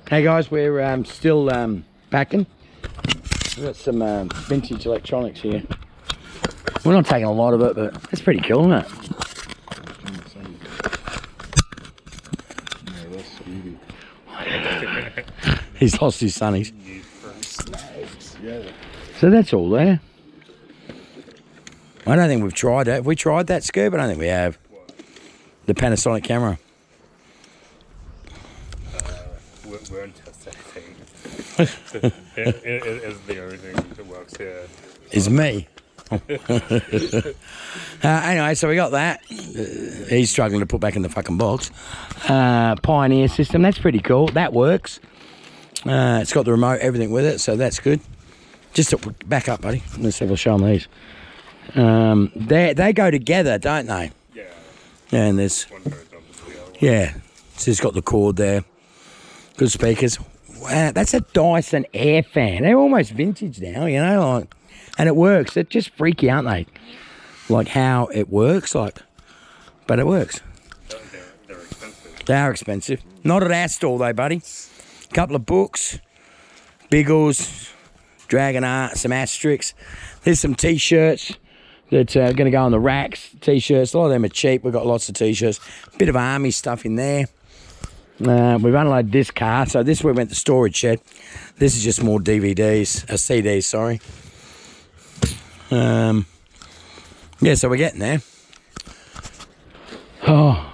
Hey guys, we're still packing. We've got some vintage electronics here. We're not taking a lot of it, but it's pretty cool, isn't it? He's lost his sunnies. So that's all there. I don't think we've tried that. Have we tried that, Scoob? I don't think we have. The Panasonic camera. We won't test anything. It's the only thing that works here. Is me. Anyway, so we got that. He's struggling to put back in the fucking box. Pioneer system, that's pretty cool. That works. It's got the remote, everything with it, so that's good. Just to back up, buddy. Let's have a show them these. They go together, don't they? Yeah. Yeah, and there's One goes up to the other one. yeah. So it's got the cord there. Good speakers. Wow, that's a Dyson air fan. They're almost vintage now, you know, like, and it works. They're just freaky, aren't they? Like how it works, like, but it works. They're expensive. They are expensive. Not at our store though, buddy. Couple of books, Biggles, Dragon Art, some Asterix. There's some T-shirts that are going to go on the racks. T-shirts, a lot of them are cheap. We've got lots of T-shirts. Bit of army stuff in there. We've unloaded this car, so this we went to storage shed. This is just more DVDs, CDs, sorry. Yeah, so we're getting there. Oh,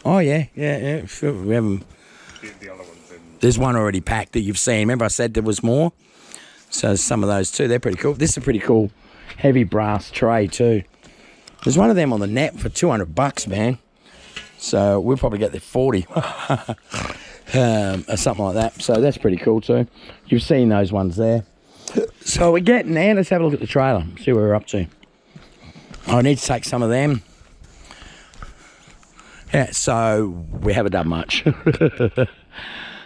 yeah. Sure. We haven't. The other one's in. There's one already packed that you've seen. Remember I said there was more? So some of those too. They're pretty cool. This is a pretty cool heavy brass tray too. There's one of them on the net for $200, man. So we'll probably get there 40 or something like that. So that's pretty cool too. You've seen those ones there. So we're getting there. Let's have a look at the trailer. See where we're up to. I need to take some of them. Yeah, so we haven't done much.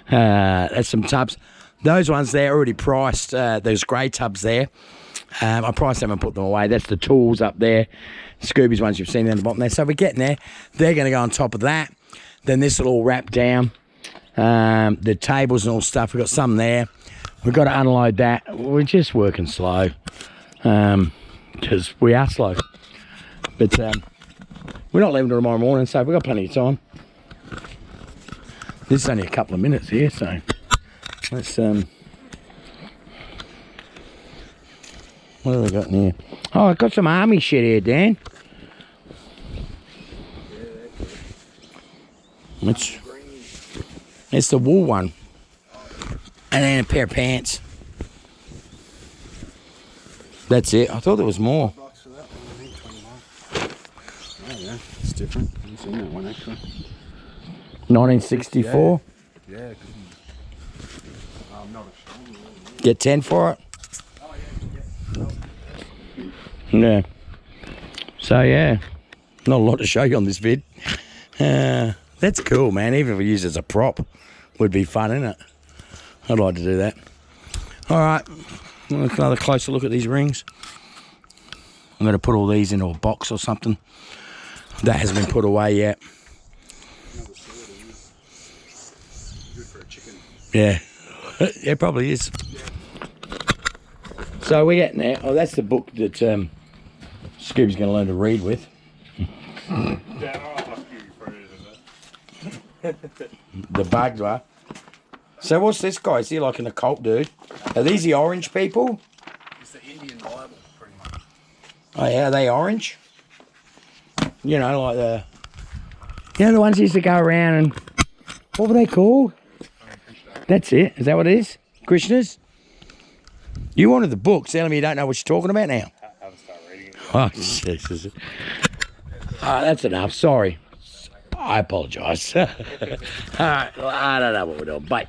There's some tubs. Those ones there already priced. There's grey tubs there. I priced them and put them away. That's the tools up there. Scooby's ones you've seen down the bottom there. So we're getting there. They're going to go on top of that. Then this will all wrap down. The tables and all stuff. We've got some there. We've got to unload that. We're just working slow. Because we are slow. But we're not leaving till tomorrow morning, so we've got plenty of time. This is only a couple of minutes here, so let's what have we got in here? Oh, I've got some army shit here, Dan. It's the wool one. And then a pair of pants. That's it. I thought there was more. It's different. I've seen that one actually. 1964. Yeah. I'm not ashamed. Get 10 for it. Yeah. So yeah, not a lot to show you on this vid. That's cool, man. Even if we use it as a prop, would be fun, isn't it? I'd like to do that. All right, another closer look at these rings. I'm going to put all these into a box or something. That hasn't been put away yet. Good for a chicken. Yeah, it probably is. So we're getting there. Oh, that's the book that Scooby's going to learn to read with. The Bagua. So what's this guy? Is he like an occult dude? Are these the orange people? It's the Indian Bible, pretty much. Oh yeah, are they orange? You know, like the ones that used to go around and what were they called? That's it. Is that what it is? Krishnas? You wanted the book, telling me you don't know what you're talking about now. I haven't started reading it. Oh, Jesus. That's enough. Sorry. I apologise. All right, well, I don't know what we're doing. Bye.